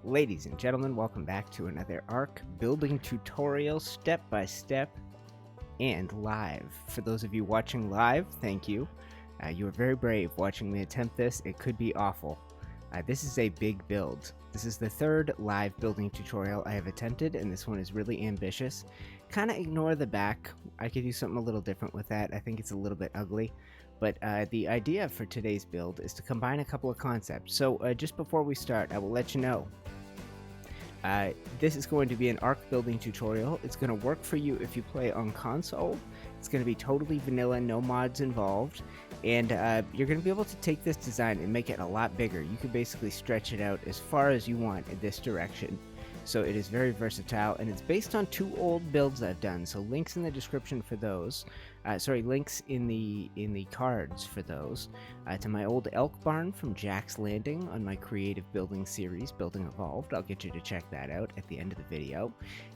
Ladies and gentlemen, welcome back to another Ark building tutorial step by step and live. For those of you watching live, thank you. You are very brave watching me attempt this. It could be awful. This is a big build. This is the third live building tutorial I have attempted, and this one is really ambitious. Kind of ignore the back. I could do something a little different with that. I think it's a little bit ugly. But the idea for today's build is to combine a couple of concepts. So just before we start, I will let you know this is going to be an Ark building tutorial. It's going to work for you if you play on console. It's going to be totally vanilla, no mods involved, and you're going to be able to take this design and make it a lot bigger. You can basically stretch it out as far as you want in this direction. So it is very versatile, and it's based on two old builds I've done. So links in the description for those. Links in the cards for those. To my old Elk Barn from Jack's Landing on my creative building series, Building Evolved. I'll get you to check that out at the end of the video.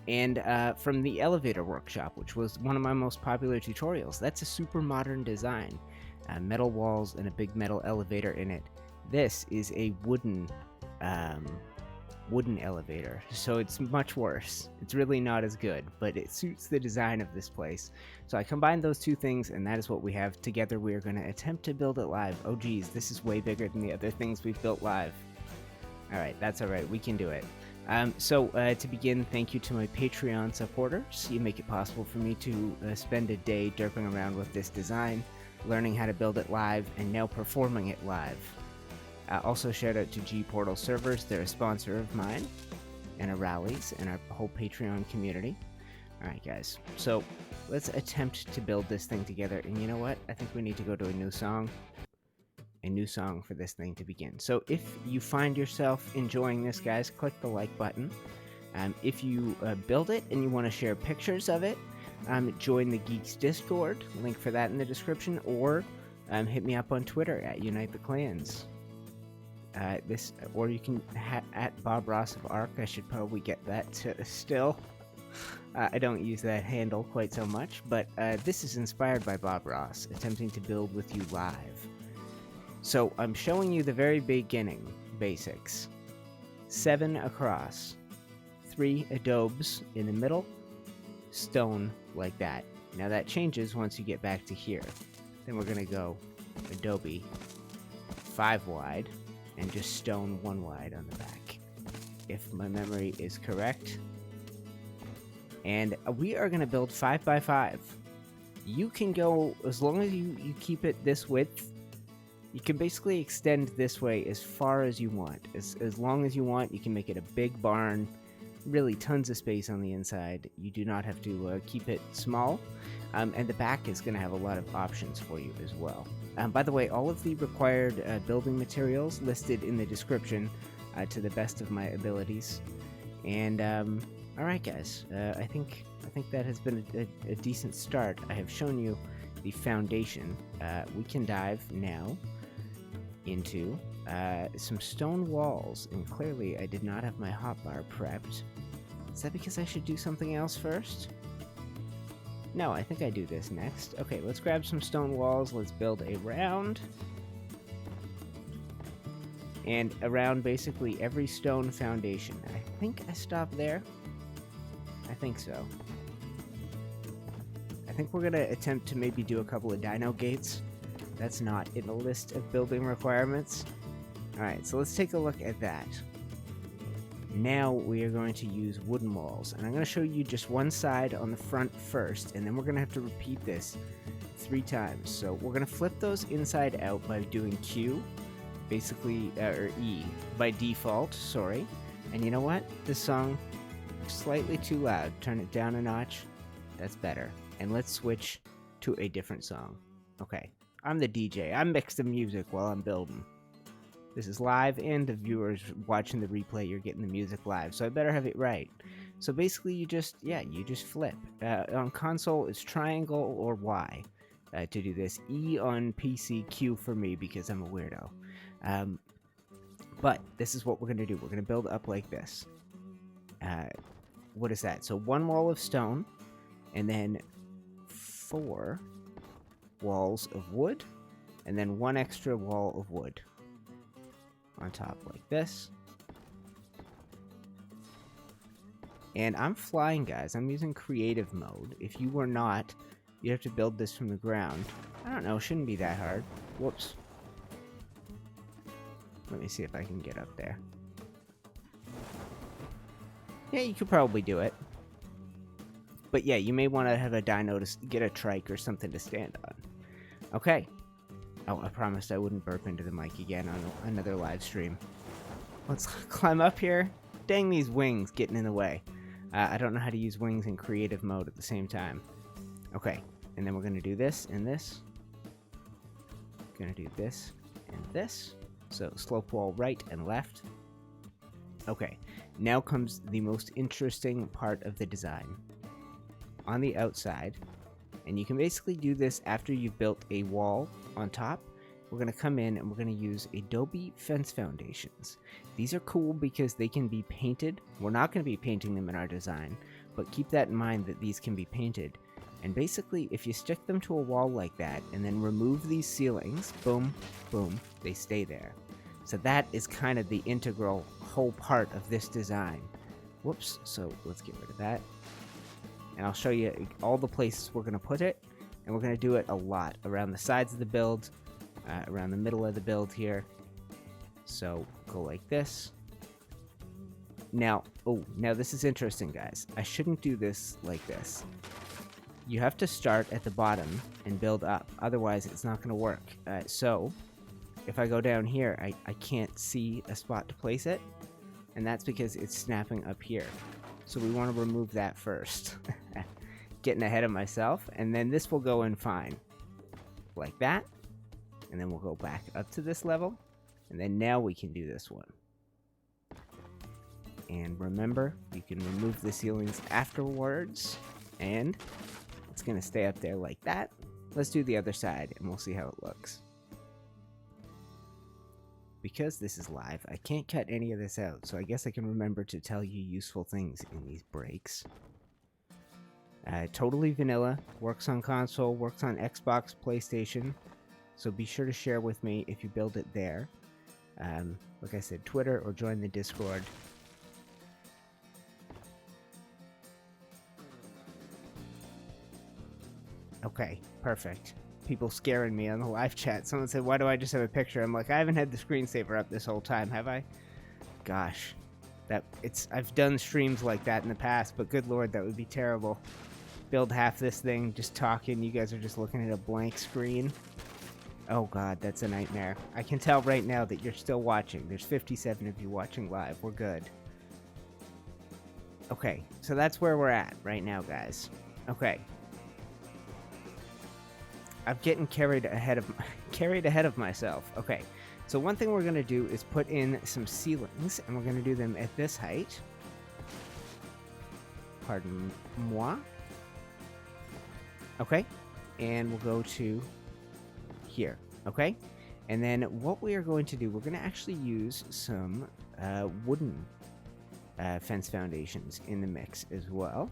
And from the Elevator Workshop, which was one of my most popular tutorials. That's a super modern design. Metal walls and a big metal elevator in it. This is a wooden elevator, so it's much worse. It's really not as good, but it suits the design of this place. So I combined those two things, and that is what we have. Together we are going to attempt to build it live. Oh geez, this is way bigger than the other things we've built live. Alright, that's alright, we can do it. To begin, thank you to my Patreon supporters. You make it possible for me to spend a day derping around with this design, learning how to build it live, and now performing it live. Also, shout out to G Portal Servers. They're a sponsor of mine and our rallies and our whole Patreon community. Alright, guys. So, let's attempt to build this thing together. And you know what? I think we need to go to a new song. A new song for this thing to begin. So, if you find yourself enjoying this, guys, click the like button. If you build it and you want to share pictures of it, join the Geeks Discord. Link for that in the description. Or hit me up on Twitter at UniteTheClans. Or you can at Bob Ross of Ark. I should probably get that still. I don't use that handle quite so much, but this is inspired by Bob Ross, attempting to build with you live. So I'm showing you the very beginning basics. 7 across, 3 adobes in the middle, stone like that. Now that changes once you get back to here. Then we're gonna go adobe 5 wide. And just stone 1 wide on the back, if my memory is correct. And we are going to build 5 by 5. You can go, as long as you keep it this width, you can basically extend this way as far as you want. As long as you want, you can make it a big barn, really tons of space on the inside. You do not have to keep it small. And the back is going to have a lot of options for you as well. By the way, all of the required building materials listed in the description to the best of my abilities. And alright guys, I think that has been a decent start. I have shown you the foundation. We can dive now into some stone walls, and clearly I did not have my hotbar prepped. Is that because I should do something else first? No, I think I do this next. Okay, let's grab some stone walls. Let's build a round. And around basically every stone foundation. I think I stopped there. I think so. I think we're going to attempt to maybe do a couple of dino gates. That's not in the list of building requirements. Alright, so let's take a look at that. Now we are going to use wooden walls, and I'm going to show you just one side on the front first, and then we're going to have to repeat this 3 times. So we're going to flip those inside out by doing Q, basically, or E by default, sorry. And you know what? This song is slightly too loud. Turn it down a notch. That's better. And let's switch to a different song. Okay, I'm the DJ. I mix the music while I'm building. This is live, and the viewers watching the replay, you're getting the music live, so I better have it right. So basically, you just flip. On console, it's triangle or Y to do this. E on PC, Q for me, because I'm a weirdo. But this is what we're going to do. We're going to build up like this. What is that? So 1 wall of stone, and then 4 walls of wood, and then 1 extra wall of wood on top like this. And I'm flying, guys. I'm using creative mode. If you were not, you have to build this from the ground. I don't know, shouldn't be that hard. Whoops. Let me see if I can get up there. Yeah, you could probably do it. But yeah, you may want to have a dino to get a trike or something to stand on. Okay. Oh, I promised I wouldn't burp into the mic again on another live stream. Let's climb up here. Dang, these wings getting in the way. I don't know how to use wings in creative mode at the same time. Okay, and then we're going to do this and this. Going to do this and this. So slope wall right and left. Okay, now comes the most interesting part of the design. On the outside, and you can basically do this after you've built a wall on top, we're going to come in and we're going to use Adobe fence foundations. These are cool because they can be painted. We're not going to be painting them in our design, but keep that in mind that these can be painted. And basically, if you stick them to a wall like that and then remove these ceilings, boom, boom, they stay there. So that is kind of the integral whole part of this design. Whoops, so let's get rid of that. And I'll show you all the places we're going to put it, and we're going to do it a lot around the sides of the build, around the middle of the build here. So go like this. Now, now this is interesting, guys. I shouldn't do this like this. You have to start at the bottom and build up, otherwise it's not going to work. So if I go down here, I can't see a spot to place it, and that's because it's snapping up here. So we want to remove that first. Getting ahead of myself, and then this will go in fine. Like that. And then we'll go back up to this level, and then now we can do this one. And remember, you can remove the ceilings afterwards, and it's going to stay up there like that. Let's do the other side, and we'll see how it looks. Because this is live, I can't cut any of this out, so I guess I can remember to tell you useful things in these breaks. Totally vanilla, works on console, works on Xbox, PlayStation, so be sure to share with me if you build it there. Like I said, Twitter or join the Discord. Okay, perfect. People scaring me on the live chat. Someone said, why do I just have a picture? I'm like, I haven't had the screensaver up this whole time, have I? Gosh. I've done streams like that in the past, but good lord, that would be terrible. Build half this thing, just talking, you guys are just looking at a blank screen. Oh god, that's a nightmare. I can tell right now that you're still watching. There's 57 of you watching live. We're good. Okay, so that's where we're at right now, guys. Okay. I'm getting carried ahead of myself. Okay, so one thing we're going to do is put in some ceilings, and we're going to do them at this height. Pardon moi. Okay, and we'll go to here. Okay, and then what we are going to do, we're going to actually use some wooden fence foundations in the mix as well.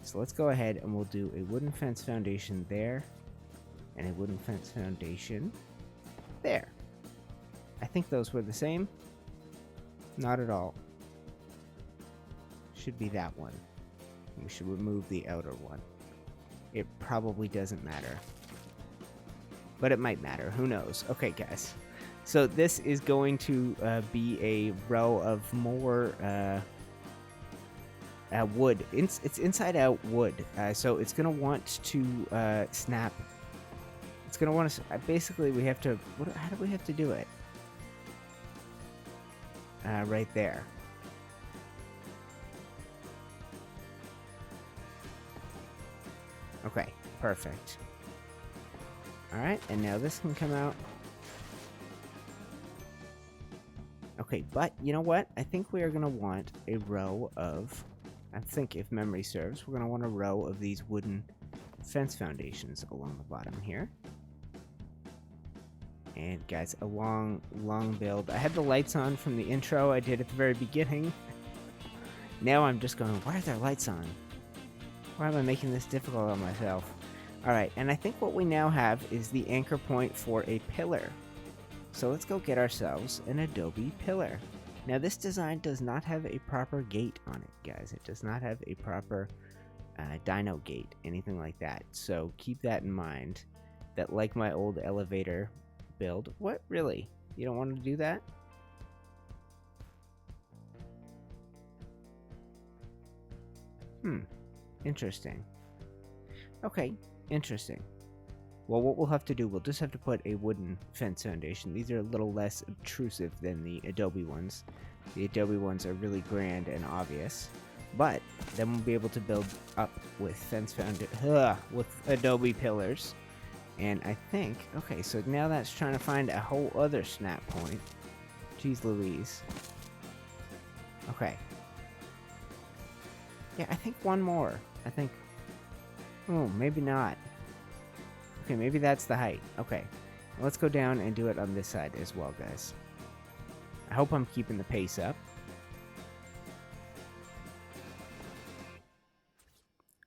So let's go ahead and we'll do a wooden fence foundation there. And a wooden fence foundation there. I think those were the same. Not at all. Should be that one. We should remove the outer one. It probably doesn't matter. But it might matter. Who knows? Okay, guys. So this is going to be a row of more wood. It's inside out wood. So it's going to want to snap. It's going to want to... basically, we have to... how do we have to do it? Right there. Okay, perfect. Alright, and now this can come out. Okay, but you know what? I think we are going to want a row of... I think if memory serves, we're going to want a row of these wooden fence foundations along the bottom here. And guys, a long build. I had the lights on from the intro I did at the very beginning. Now I'm just going, why are there lights on? Why am I making this difficult on myself? Alright, and I think what we now have is the anchor point for a pillar. So let's go get ourselves an Adobe pillar. Now this design does not have a proper gate on it, guys. It does not have a proper dino gate, anything like that. So keep that in mind. That, like my old elevator build. What, really? You don't want to do that? Interesting. Okay, interesting. Well, what we'll have to do, we'll just have to put a wooden fence foundation. These are a little less obtrusive than the Adobe ones. The Adobe ones are really grand and obvious. But then we'll be able to build up with with Adobe pillars. And I think, okay, so now that's trying to find a whole other snap point. Jeez Louise. Okay. Yeah, I think one more. I think, oh, maybe not. Okay, maybe that's the height. Okay, let's go down and do it on this side as well, guys. I hope I'm keeping the pace up.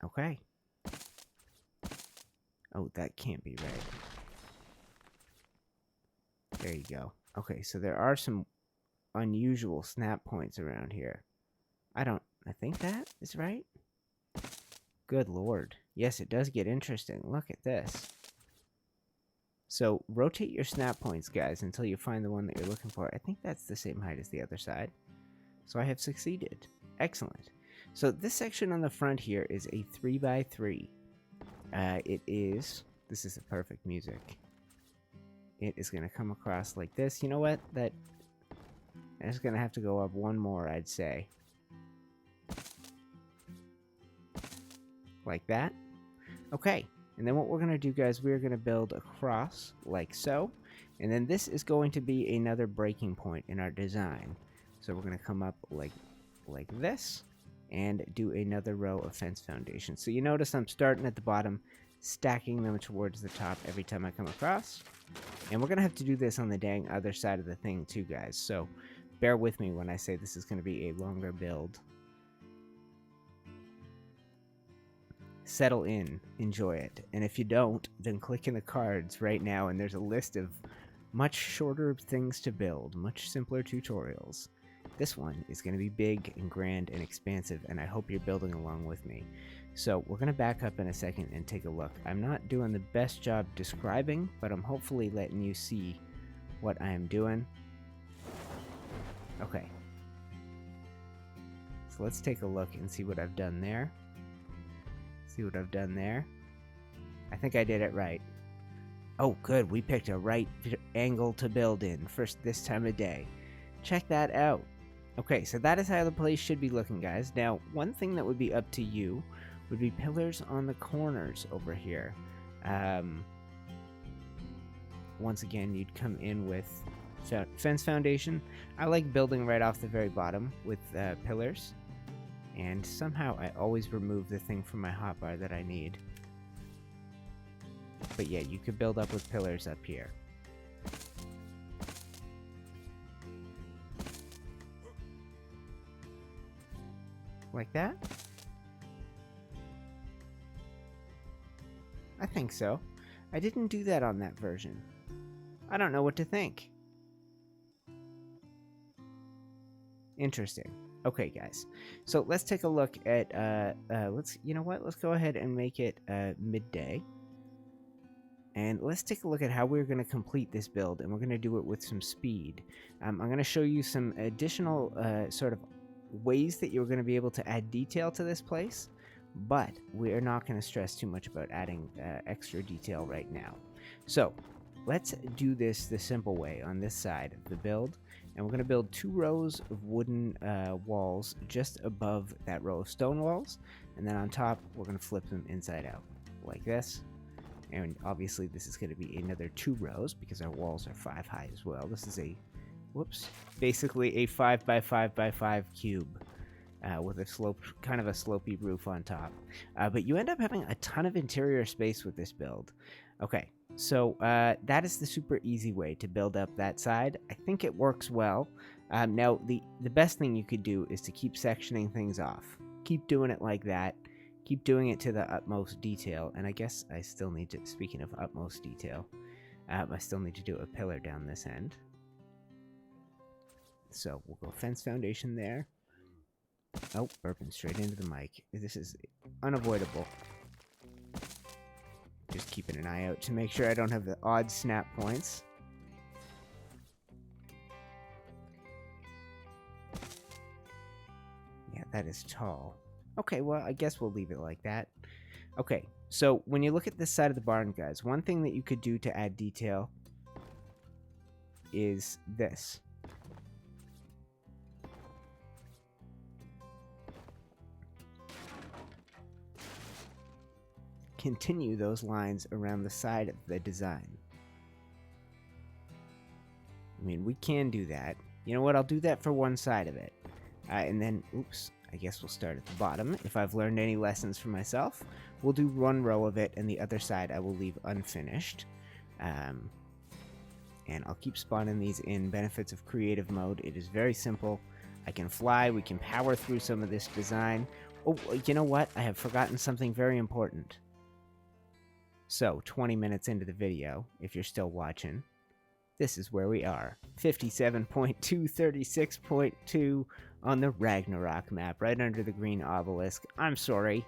Okay. Oh, that can't be right. There you go. Okay, so there are some unusual snap points around here. I think that is right. Good lord. Yes, it does get interesting. Look at this. So rotate your snap points, guys, until you find the one that you're looking for. I think that's the same height as the other side. So I have succeeded. Excellent. So this section on the front here is a 3x3. This is the perfect music. It is going to come across like this. You know what? That's going to have to go up one more, I'd say. Like that. Okay. And then what we're going to do, guys, we're going to build across like so. And then this is going to be another breaking point in our design. So we're going to come up like this and do another row of fence foundations. So you notice I'm starting at the bottom, stacking them towards the top every time I come across. And we're going to have to do this on the dang other side of the thing too, guys. So bear with me when I say this is going to be a longer build. Settle in, enjoy it, and if you don't, then click in the cards right now and there's a list of much shorter things to build, much simpler tutorials. This one is going to be big and grand and expansive, and I hope you're building along with me. So we're going to back up in a second and take a look. I'm not doing the best job describing, but I'm hopefully letting you see what I am doing. Okay. So let's take a look and see what I've done there. See what I've done there. I think I did it right. Oh, good. We picked a right angle to build in first this time of day. Check that out. Okay, so that is how the place should be looking, guys. Now, one thing that would be up to you would be pillars on the corners over here. Once again, you'd come in with fence foundation. I like building right off the very bottom with pillars. And somehow I always remove the thing from my hotbar that I need. But yeah, you could build up with pillars up here. Like that? I think so. I didn't do that on that version. I don't know what to think. Interesting. Okay, guys. So let's take a look at, you know what? Let's go ahead and make it midday. And let's take a look at how we're going to complete this build, and we're going to do it with some speed. I'm going to show you some additional sort of ways that you're going to be able to add detail to this place, but we're not going to stress too much about adding extra detail right now. So let's do this the simple way on this side of the build. And we're going to build 2 rows of wooden walls just above that row of stone walls. And then on top, we're going to flip them inside out like this. And obviously, this is going to be another 2 rows because our walls are 5 high as well. This is a, basically a 5x5x5 cube with a kind of a slopey roof on top. But you end up having a ton of interior space with this build. Okay. So that is the super easy way to build up that side. I think it works well. Now, the best thing you could do is to keep sectioning things off. Keep doing it like that. Keep doing it to the utmost detail. And I guess I still need to, speaking of utmost detail, I still need to do a pillar down this end. So we'll go fence foundation there. Oh, burping straight into the mic. This is unavoidable. Just keeping an eye out to make sure I don't have the odd snap points. Yeah, that is tall. Okay, well, I guess we'll leave it like that. Okay, so when you look at this side of the barn, guys, one thing that you could do to add detail is this. Continue those lines around the side of the design. I mean, we can do that. You know what? I'll do that for one side of it. And then, oops, I guess we'll start at the bottom. If I've learned any lessons for myself, we'll do one row of it, and the other side I will leave unfinished. And I'll keep spawning these in benefits of creative mode. It is very simple. I can fly. We can power through some of this design. Oh, you know what? I have forgotten something very important. So, 20 minutes into the video, if you're still watching, this is where we are. 57.2, 36.2 on the Ragnarok map, right under the green obelisk. I'm sorry,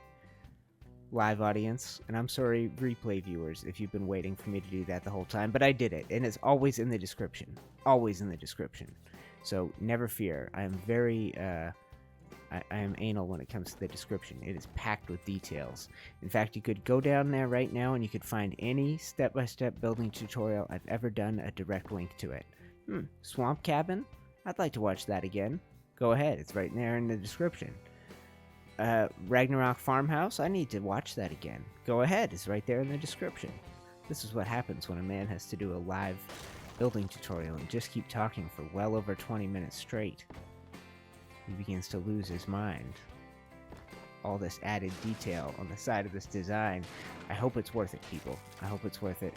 live audience, and I'm sorry, replay viewers, if you've been waiting for me to do that the whole time, but I did it, and it's always in the description. Always in the description. So, never fear. I am very, I am anal when it comes to the description. It is packed with details. In fact, you could go down there right now and you could find any step-by-step building tutorial I've ever done, a direct link to it. Swamp cabin? I'd like to watch that again. Go ahead, it's right there in the description. Ragnarok farmhouse? I need to watch that again. Go ahead, it's right there in the description. This is what happens when a man has to do a live building tutorial and just keep talking for well over 20 minutes straight. He begins to lose his mind. All this added detail on the side of this design. I hope it's worth it, people. I hope it's worth it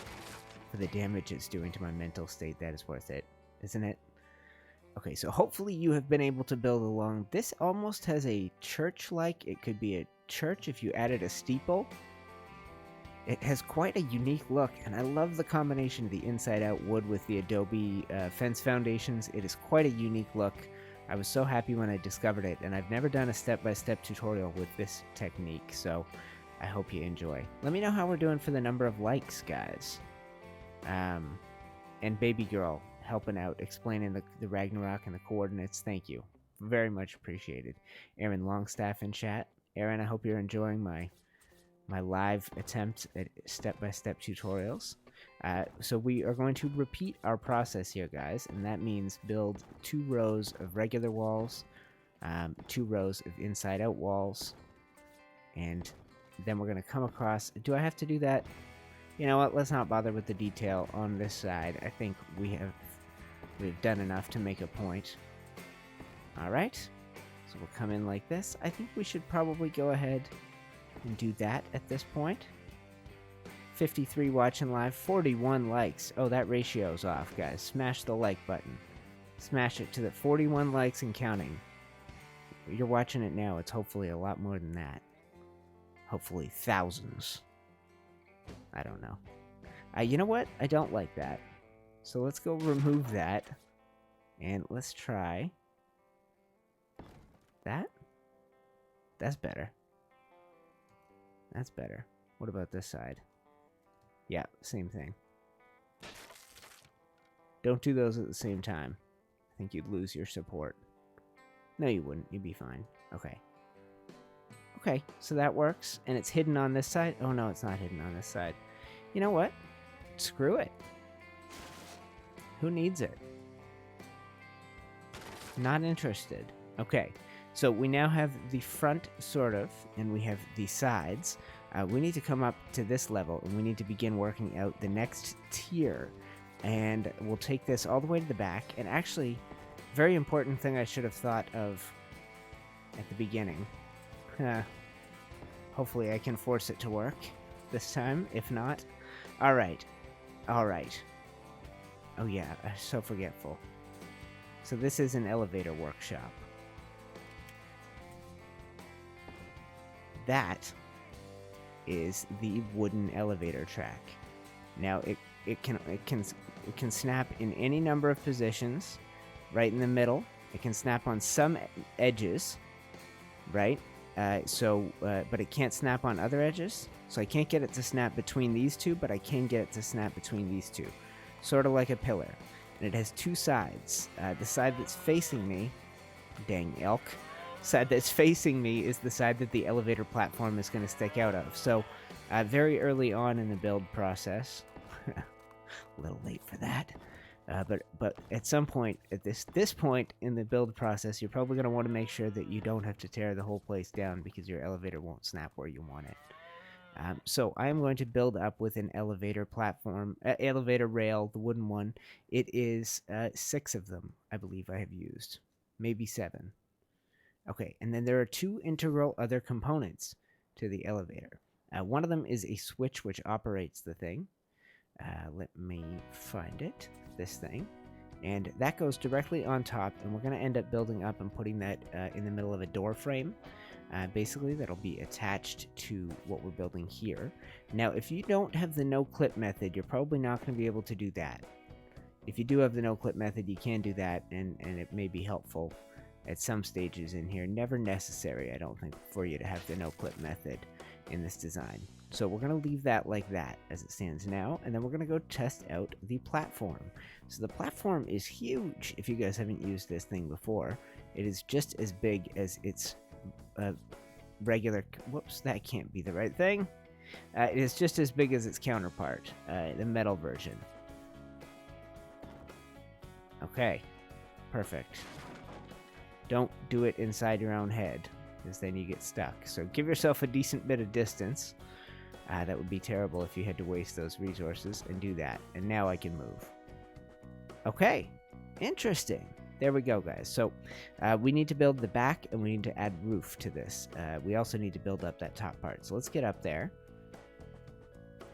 for the damage it's doing to my mental state. That is worth it, isn't it? Okay, so hopefully you have been able to build along. This almost has a church-like. It could be a church if you added a steeple. It has quite a unique look, and I love the combination of the inside-out wood with the Adobe fence foundations. It is quite a unique look. I was so happy when I discovered it, and I've never done a step-by-step tutorial with this technique, so I hope you enjoy. Let me know how we're doing for the number of likes, guys. And Baby Girl helping out, explaining the Ragnarok and the coordinates. Thank you. Very much appreciated. Aaron Longstaff in chat. Aaron, I hope you're enjoying my live attempt at step-by-step tutorials. So we are going to repeat our process here, guys, and that means build 2 rows of regular walls, 2 rows of inside-out walls, and then we're going to come across... Do I have to do that? You know what? Let's not bother with the detail on this side. I think we've done enough to make a point. All right, so we'll come in like this. I think we should probably go ahead and do that at this point. 53 watching live, 41 likes. Oh, that ratio's off, guys. Smash the like button. Smash it to the 41 likes and counting. You're watching it now. It's hopefully a lot more than that. Hopefully thousands. I don't know. You know what? I don't like that. So let's go remove that. And let's try that. That's better. That's better. What about this side? Yeah, same thing. Don't do those at the same time. I think you'd lose your support. No, you wouldn't. You'd be fine. Okay. Okay, so that works. And it's hidden on this side. Oh, no, it's not hidden on this side. You know what? Screw it. Who needs it? Not interested. Okay, so we now have the front, sort of, and we have the sides. We need to come up to this level, and we need to begin working out the next tier. And we'll take this all the way to the back. And actually, very important thing I should have thought of at the beginning. Hopefully I can force it to work this time. If not, all right. All right. Oh yeah, I'm so forgetful. So this is an elevator workshop. That is the wooden elevator track. Now it can snap in any number of positions. Right in the middle It can snap on some edges, right? But it can't snap on other edges. So I can't get it to snap between these two, but I can get it to snap between these two. Sort of like a pillar. And it has two sides. The side that's facing me, dang elk, side that's facing me is the side that the elevator platform is going to stick out of. So very early on in the build process, a little late for that, but at some point, at this point in the build process, you're probably going to want to make sure that you don't have to tear the whole place down because your elevator won't snap where you want it. So I am going to build up with an elevator platform, elevator rail, the wooden one. It is 6 of them, I believe I have used, maybe 7. Okay, and then there are 2 integral other components to the elevator. One of them is a switch which operates the thing. Let me find it, this thing. And that goes directly on top, and we're going to end up building up and putting that in the middle of a door frame. Basically, that'll be attached to what we're building here. Now, if you don't have the no-clip method, you're probably not going to be able to do that. If you do have the no-clip method, you can do that, and it may be helpful at some stages in here. Never necessary, I don't think, for you to have the no-clip method in this design. So we're going to leave that like that as it stands now, and then we're going to go test out the platform. So the platform is huge if you guys haven't used this thing before. It is just as big as its regular... Whoops, that can't be the right thing. It is just as big as its counterpart, the metal version. Okay, perfect. Don't do it inside your own head, because then you get stuck. So give yourself a decent bit of distance. That would be terrible if you had to waste those resources, and do that. And now I can move. Okay, interesting. There we go, guys. So we need to build the back, and we need to add roof to this. We also need to build up that top part. So let's get up there.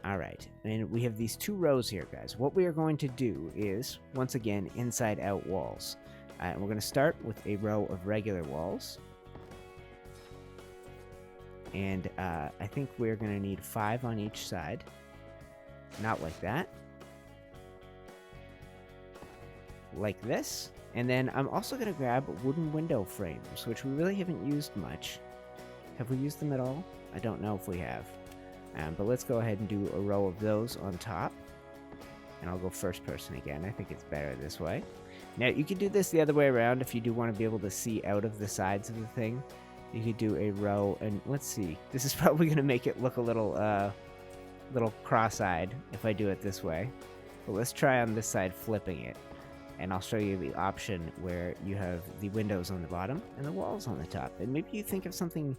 All right, and we have these 2 rows here, guys. What we are going to do is, once again, inside-out walls. And we're going to start with a row of regular walls. And I think we're going to need 5 on each side. Not like that. Like this. And then I'm also going to grab wooden window frames, which we really haven't used much. Have we used them at all? I don't know if we have. But let's go ahead and do a row of those on top. And I'll go first person again. I think it's better this way. Now, you can do this the other way around if you do want to be able to see out of the sides of the thing. You could do a row, and let's see. This is probably going to make it look a little cross-eyed if I do it this way. But let's try on this side flipping it. And I'll show you the option where you have the windows on the bottom and the walls on the top. And maybe you think of something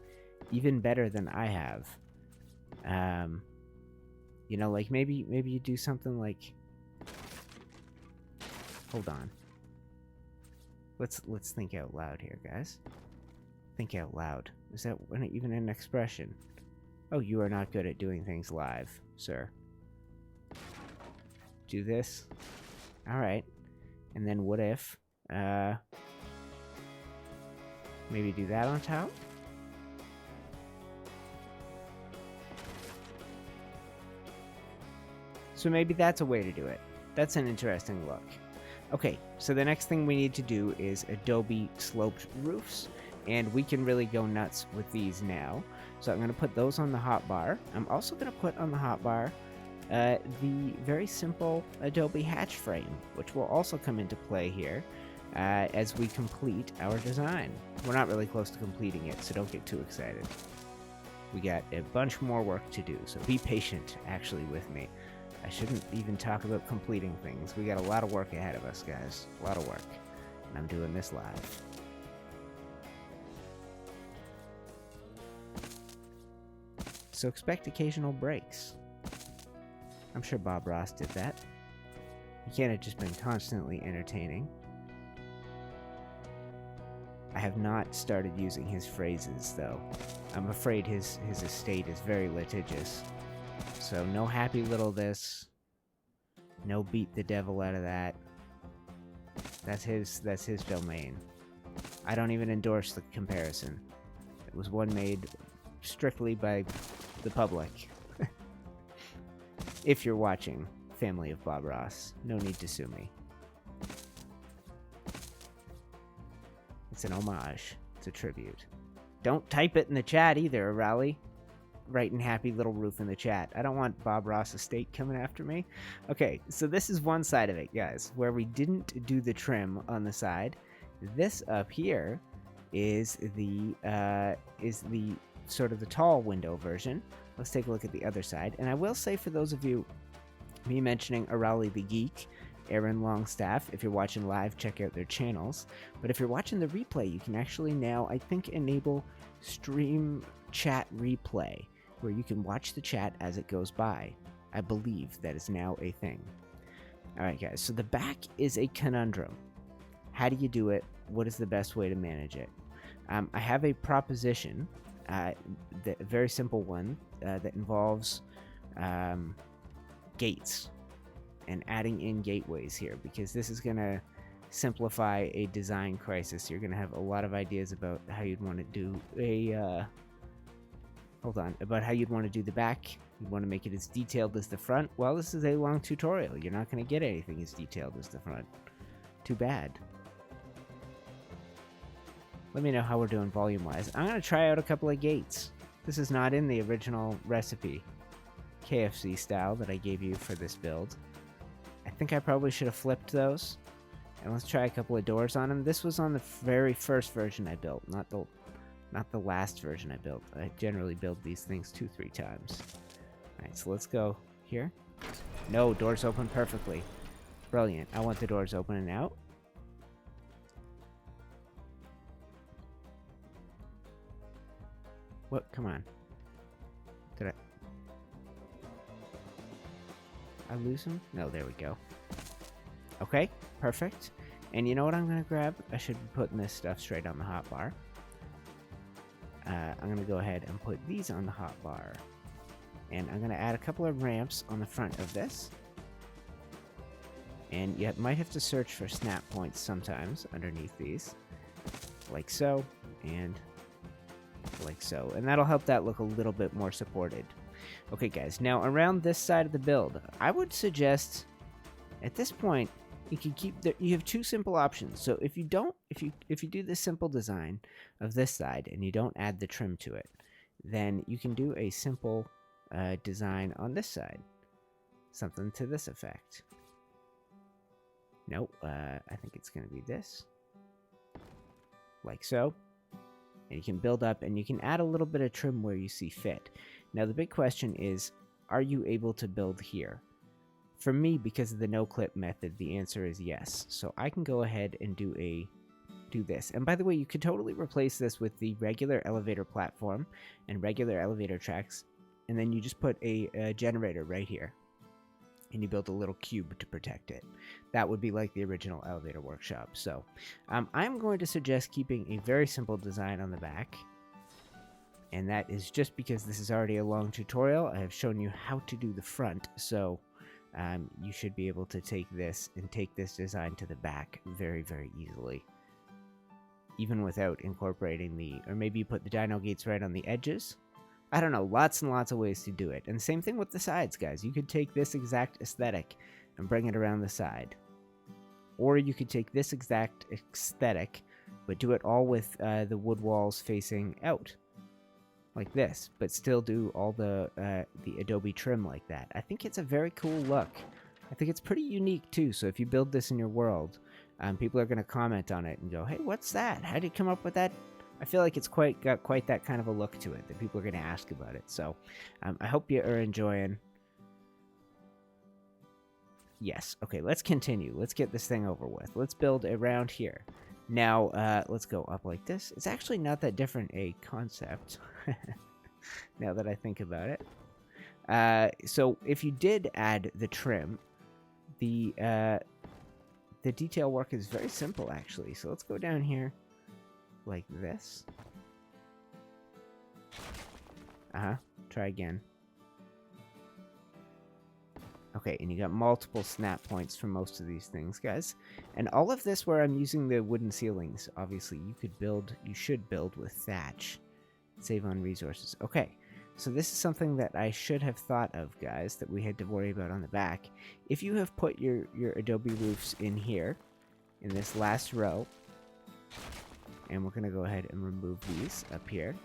even better than I have. You know, like maybe you do something like... Hold on. Let's think out loud here, guys. Think out loud. Is that even an expression? Oh, you are not good at doing things live, sir. Do this. Alright. And then what if... maybe do that on top? So maybe that's a way to do it. That's an interesting look. Okay, so the next thing we need to do is Adobe sloped roofs. And we can really go nuts with these now. So I'm going to put those on the hotbar. I'm also going to put on the hotbar the very simple Adobe hatch frame, which will also come into play here as we complete our design. We're not really close to completing it, so don't get too excited. We got a bunch more work to do, so be patient, actually, with me. I shouldn't even talk about completing things. We got a lot of work ahead of us, guys. A lot of work. And I'm doing this live. So expect occasional breaks. I'm sure Bob Ross did that. He can't have just been constantly entertaining. I have not started using his phrases, though. I'm afraid his estate is very litigious. So no happy little this. No beat the devil out of that. That's his domain. I don't even endorse the comparison. It was one made strictly by the public. If you're watching, family of Bob Ross, no need to sue me. It's an homage. It's a tribute. Don't type it in the chat either, Raleigh. Writing happy little roof in the chat. I don't want Bob Ross Estate coming after me. Okay, so this is one side of it, guys, where we didn't do the trim on the side. This up here is the sort of the tall window version. Let's take a look at the other side. And I will say, for those of you, me mentioning Raleigh the Geek, Aaron Longstaff, if you're watching live, check out their channels. But if you're watching the replay, you can actually now, I think, enable stream chat replay, where you can watch the chat as it goes by. I believe that is now a thing. Alright guys, so the back is a conundrum. How do you do it? What is the best way to manage it? I have a proposition, a very simple one, that involves gates and adding in gateways here, because this is going to simplify a design crisis. You're going to have a lot of ideas about how you'd want to do a about how you'd want to do the back. You want to make it as detailed as the front. Well, this is a long tutorial. You're not going to get anything as detailed as the front. Too bad. Let me know how we're doing volume-wise. I'm going to try out a couple of gates. This is not in the original recipe, KFC style, that I gave you for this build. I think I probably should have flipped those. And let's try a couple of doors on them. This was on the very first version I built, not the last version I built. I generally build these things 2-3 times. Alright, so let's go here. No, doors open perfectly. Brilliant. I want the doors open and out. What? Come on. Did I lose them? No, there we go. Okay, perfect. And you know what I'm going to grab? I should be putting this stuff straight on the hotbar. I'm going to go ahead and put these on the hotbar. And I'm going to add a couple of ramps on the front of this. And you might have to search for snap points sometimes underneath these. Like so, and like so. And that'll help that look a little bit more supported. Okay guys, now around this side of the build, I would suggest at this point you can keep you have two simple options. So if you do this simple design of this side and you don't add the trim to it, then you can do a simple design on this side. Something to this effect. Nope, I think it's going to be this. Like so. And you can build up and you can add a little bit of trim where you see fit. Now the big question is, are you able to build here? For me, because of the no-clip method, the answer is yes. So I can go ahead and do this. And by the way, you could totally replace this with the regular elevator platform and regular elevator tracks, and then you just put a generator right here. And you build a little cube to protect it. That would be like the original elevator workshop. So I'm going to suggest keeping a very simple design on the back. And that is just because this is already a long tutorial. I have shown you how to do the front. So you should be able to take this and take this design to the back very, very easily. Even without incorporating or maybe you put the dino gates right on the edges. I don't know, lots and lots of ways to do it. And same thing with the sides, guys. You could take this exact aesthetic and bring it around the side. Or you could take this exact aesthetic, but do it all with the wood walls facing out. Like this, but still do all the Adobe trim like that. I think it's a very cool look. I think it's pretty unique too, so if you build this in your world, people are going to comment on it and go, hey, what's that? How did you come up with that? I feel like it's got quite that kind of a look to it that people are going to ask about it. So I hope you are enjoying. Yes. Okay, let's continue. Let's get this thing over with. Let's build around here. Now, let's go up like this. It's actually not that different a concept, now that I think about it. So if you did add the trim, the detail work is very simple, actually. So let's go down here. Like this. Try again. Okay, and you got multiple snap points for most of these things, guys. And all of this where I'm using the wooden ceilings, obviously you should build with thatch. Save on resources. Okay, so this is something that I should have thought of, guys, that we had to worry about on the back. If you have put your Adobe roofs in here, in this last row, And we're going to go ahead and remove these up here.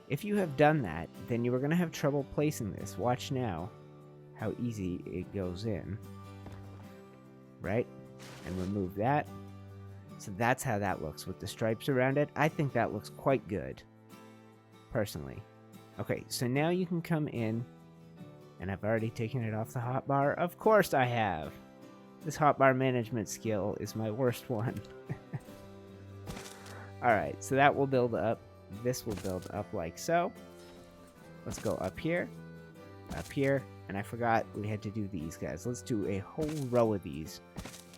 If you have done that, then you are going to have trouble placing this. Watch now how easy it goes in. Right? And remove that. So that's how that looks with the stripes around it. I think that looks quite good, personally. Okay, so now you can come in, and I've already taken it off the hotbar. Of course I have. This hotbar management skill is my worst one. Alright, so that will build up. This will build up like so. Let's go up here, and I forgot we had to do these guys. Let's do a whole row of these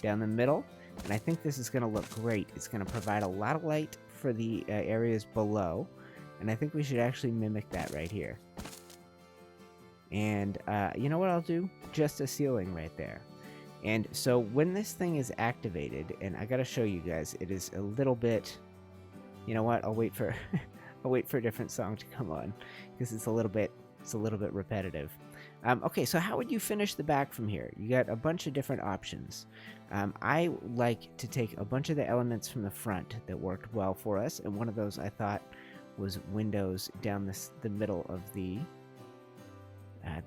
down the middle, and I think this is going to look great. It's going to provide a lot of light for the areas below, and I think we should actually mimic that right here. And you know what I'll do? Just a ceiling right there. And so when this thing is activated, and I gotta show you guys, it is a little bit... You know what? I'll wait for I'll wait for a different song to come on because it's a little bit repetitive. Okay, so how would you finish the back from here? You got a bunch of different options. I like to take a bunch of the elements from the front that worked well for us, and one of those I thought was windows down the middle of the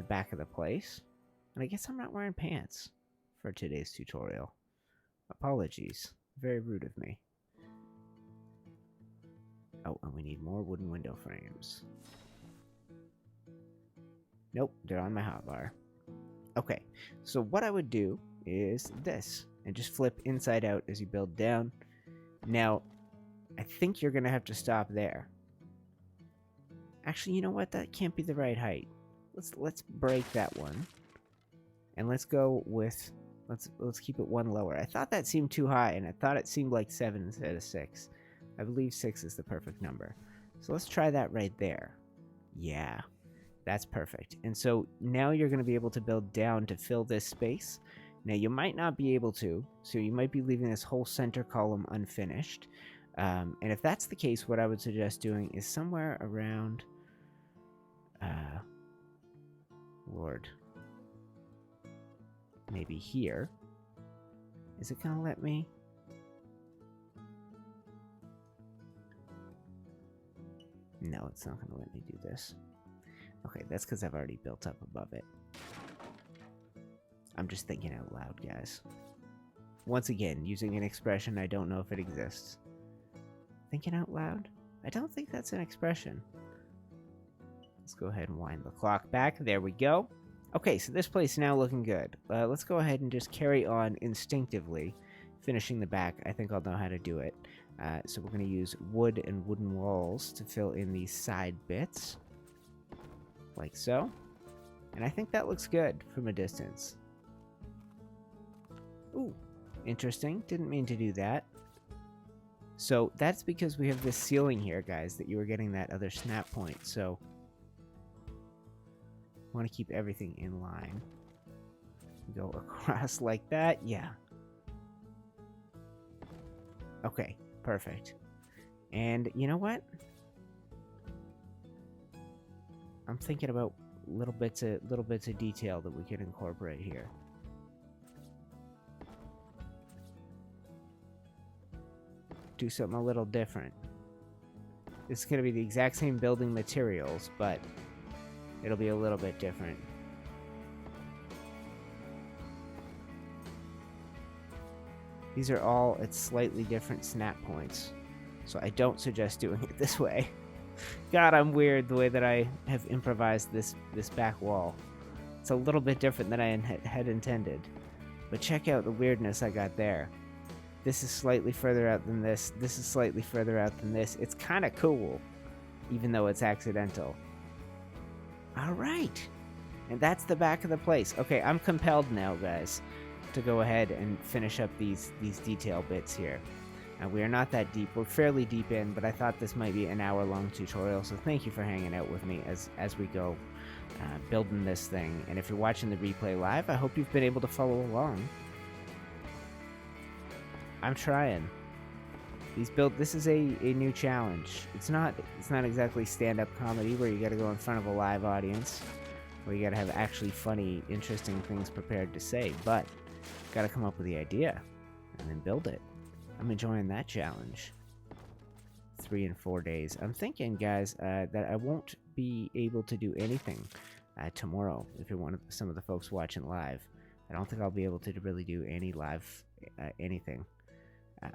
back of the place. And I guess I'm not wearing pants for today's tutorial. Apologies. Very rude of me. Oh, and we need more wooden window frames. Nope, they're on my hotbar. Okay, so what I would do is this, and just flip inside out as you build down. Now, I think you're going to have to stop there. Actually, you know what? That can't be the right height. Let's break that one. And let's go with... Let's keep it one lower. I thought that seemed too high, and I thought it seemed like 7 instead of 6. I believe 6 is the perfect number. So let's try that right there. Yeah, that's perfect. And so now you're going to be able to build down to fill this space. Now you might not be able to, so you might be leaving this whole center column unfinished. And if that's the case, what I would suggest doing is somewhere around... Lord. Maybe here. Is it going to let me... No, it's not going to let me do this. Okay, that's because I've already built up above it. I'm just thinking out loud, guys. Once again, using an expression I don't know if it exists. Thinking out loud? I don't think that's an expression. Let's go ahead and wind the clock back. There we go. Okay, so this place is now looking good. Let's go ahead and just carry on instinctively, finishing the back. I think I'll know how to do it. So we're going to use wood and wooden walls to fill in these side bits. Like so. And I think that looks good from a distance. Ooh, interesting. Didn't mean to do that. So that's because we have this ceiling here, guys, that you were getting that other snap point. So I want to keep everything in line. Go across like that. Yeah. Okay. Perfect. And you know what? I'm thinking about little bits of detail that we could incorporate here. Do something a little different. This is going to be the exact same building materials, but it'll be a little bit different. These are all at slightly different snap points, so I don't suggest doing it this way. God, I'm weird the way that I have improvised this back wall. It's a little bit different than I had intended, but check out the weirdness I got there. This is slightly further out than this. This is slightly further out than this. It's kind of cool, even though it's accidental. All right, and that's the back of the place. Okay, I'm compelled now, guys, to go ahead and finish up these detail bits here. We are not that deep. We're fairly deep in, but I thought this might be an hour-long tutorial, so thank you for hanging out with me as we go building this thing. And if you're watching the replay live, I hope you've been able to follow along. I'm trying. This is a new challenge. It's not exactly stand-up comedy where you gotta go in front of a live audience, where you gotta have actually funny, interesting things prepared to say, but gotta come up with the idea and then build it. I'm enjoying that challenge. 3 and 4 days. I'm thinking, guys, that I won't be able to do anything tomorrow. If you're some of the folks watching live, I don't think I'll be able to really do any live anything.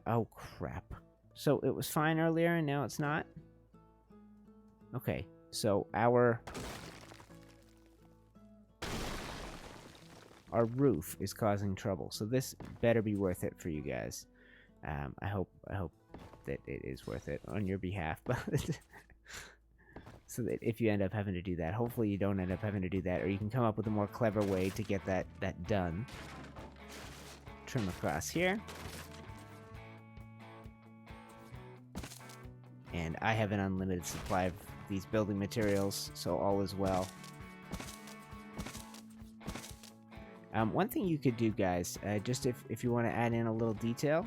Oh crap! So it was fine earlier, and now it's not. Okay, so our roof is causing trouble. So this better be worth it for you guys. I hope that it is worth it on your behalf, but so that if you end up having to do that, hopefully you don't end up having to do that, or you can come up with a more clever way to get that done. Trim across here. And I have an unlimited supply of these building materials, so all is well. One thing you could do, guys, just if you want to add in a little detail,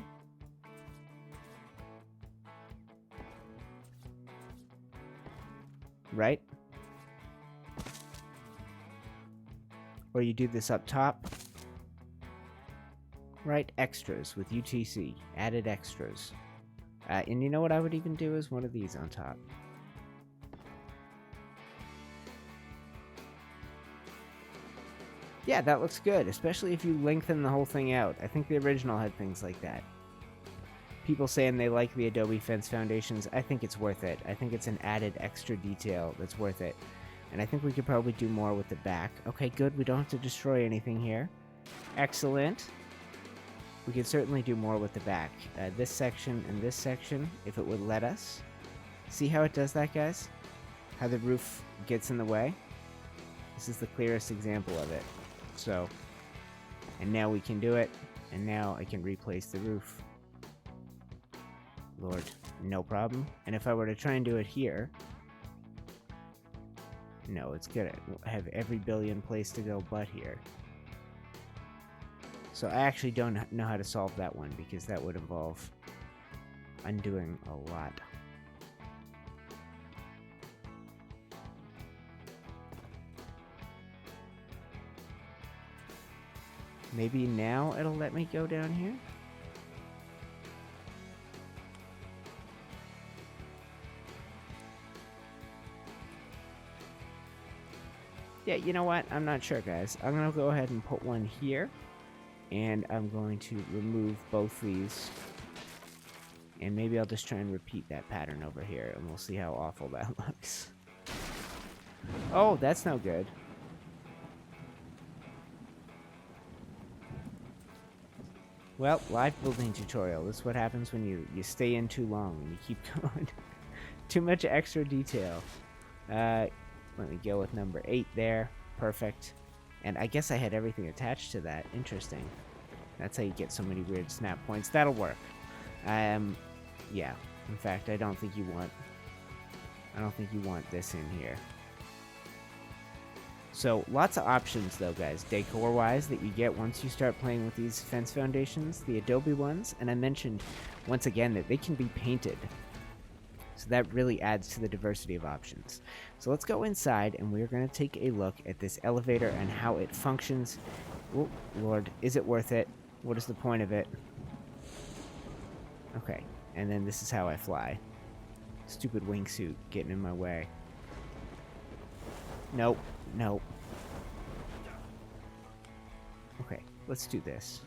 right? Or you do this up top, right? Extras with UTC, added extras. And you know what I would even do is one of these on top. Yeah, that looks good, especially if you lengthen the whole thing out. I think the original had things like that. People saying they like the Adobe fence foundations. I think it's worth it. I think it's an added extra detail that's worth it. And I think we could probably do more with the back. Okay, good. We don't have to destroy anything here. Excellent. We could certainly do more with the back. This section and this section, if it would let us. See how it does that, guys? How the roof gets in the way? This is the clearest example of it. So, and now we can do it. And now I can replace the roof. Lord, no problem. And if I were to try and do it here, no, it's gonna have every billion place to go but here. So I actually don't know how to solve that one, because that would involve undoing a lot. Maybe now it'll let me go down here? Yeah, you know what? I'm not sure, guys. I'm going to go ahead and put one here. And I'm going to remove both these. And maybe I'll just try and repeat that pattern over here. And we'll see how awful that looks. Oh, that's no good. Well, live building tutorial. This is what happens when you stay in too long and you keep going. Too much extra detail. Let me go with number 8 there. Perfect. And I guess I had everything attached to that. Interesting. That's how you get so many weird snap points. That'll work. Yeah. In fact, I don't think you want this in here. So, lots of options though, guys, decor-wise, that you get once you start playing with these fence foundations, the Adobe ones, and I mentioned, once again, that they can be painted. So that really adds to the diversity of options. So let's go inside, and we're going to take a look at this elevator and how it functions. Oh, Lord, is it worth it? What is the point of it? Okay, and then this is how I fly. Stupid wingsuit getting in my way. Nope. Nope. Okay, let's do this.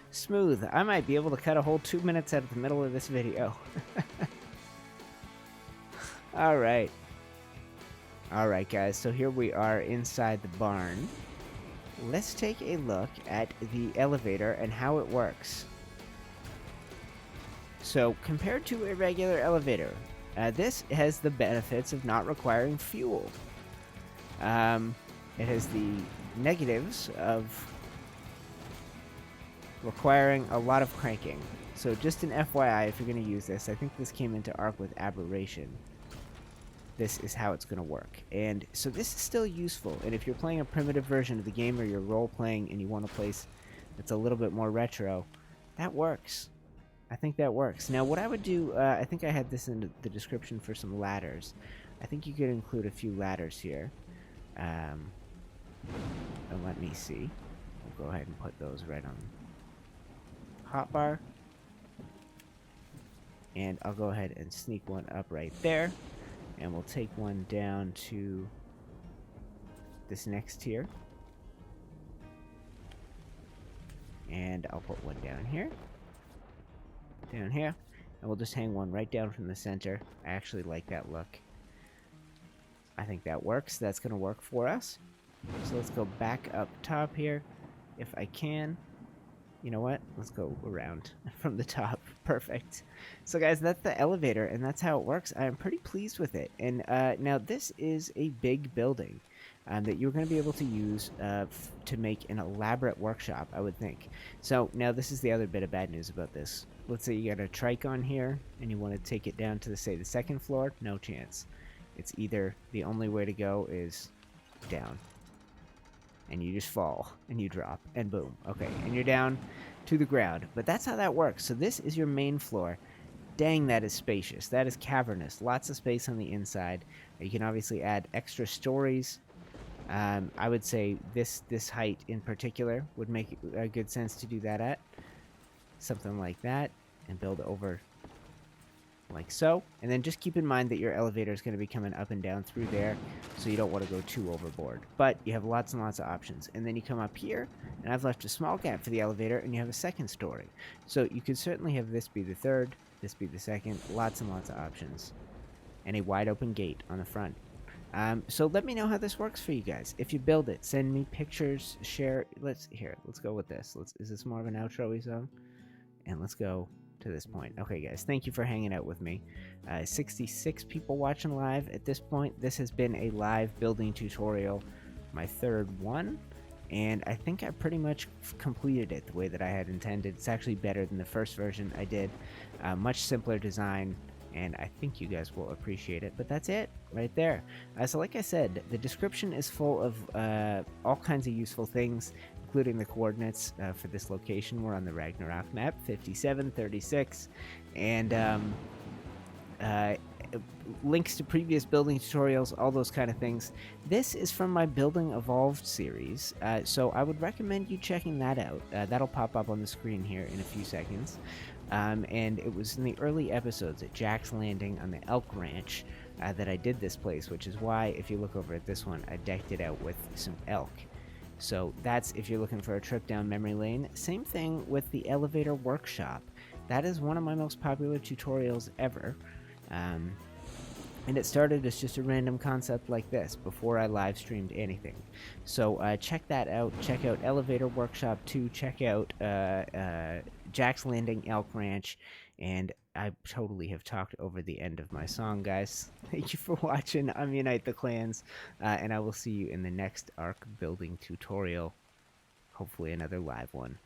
Smooth. I might be able to cut a whole 2 minutes out of the middle of this video. Alright. Alright, guys, so here we are inside the barn. Let's take a look at the elevator and how it works. So, compared to a regular elevator, this has the benefits of not requiring fuel. It has the negatives of requiring a lot of cranking. So just an FYI, if you're going to use this, I think this came into Arc with Aberration. This is how it's going to work. And so this is still useful. And if you're playing a primitive version of the game, or you're role-playing and you want a place that's a little bit more retro, that works. I think that works. Now, what I would do, I think I had this in the description for some ladders. I think you could include a few ladders here. And let me see. We'll go ahead and put those right on hotbar. And I'll go ahead and sneak one up right there. And we'll take one down to this next tier. And I'll put one down here. Down here. And we'll just hang one right down from the center. I actually like that look. I think that works. That's going to work for us. So let's go back up top here if I can. You know what? Let's go around from the top. Perfect. So guys, that's the elevator, and that's how it works. I'm pretty pleased with it. And now this is a big building that you're going to be able to use to make an elaborate workshop, I would think. So now this is the other bit of bad news about this. Let's say you got a trike on here, and you want to take it down to, say, the second floor. No chance. It's either the only way to go is down. And you just fall, and you drop, and boom. Okay, and you're down to the ground. But that's how that works. So this is your main floor. Dang, that is spacious. That is cavernous. Lots of space on the inside. You can obviously add extra stories. I would say this height in particular would make a good sense to do that at. Something like that. And build over like so. And then just keep in mind that your elevator is going to be coming up and down through there, so you don't want to go too overboard. But you have lots and lots of options. And then you come up here, and I've left a small gap for the elevator, and you have a second story. So you could certainly have this be the third, this be the second, lots and lots of options. And a wide open gate on the front. So let me know how this works for you guys. If you build it, send me pictures, share. Let's go with this. Is this more of an outro-y song? And let's go to this point. Okay, guys, thank you for hanging out with me. 66 people watching live at this point. This has been a live building tutorial, my third one, and I think I pretty much completed it the way that I had intended. It's actually better than the first version I did. Much simpler design, and I think you guys will appreciate it. But that's it right there. So like I said, the description is full of all kinds of useful things, including the coordinates for this location. We're on the Ragnarok map, 5736, and links to previous building tutorials, all those kind of things. This is from my Building Evolved series, so I would recommend you checking that out. That'll pop up on the screen here in a few seconds. And it was in the early episodes at Jack's Landing on the Elk Ranch that I did this place, which is why, if you look over at this one, I decked it out with some elk. So that's if you're looking for a trip down memory lane. Same thing with the elevator workshop. That is one of my most popular tutorials ever. And it started as just a random concept like this before I live streamed anything. So check that out. Check out Elevator Workshop 2. Check out Jack's Landing Elk Ranch. And I totally have talked over the end of my song, guys. Thank you for watching. I'm UniteTheClans, and I will see you in the next Ark building tutorial. Hopefully another live one.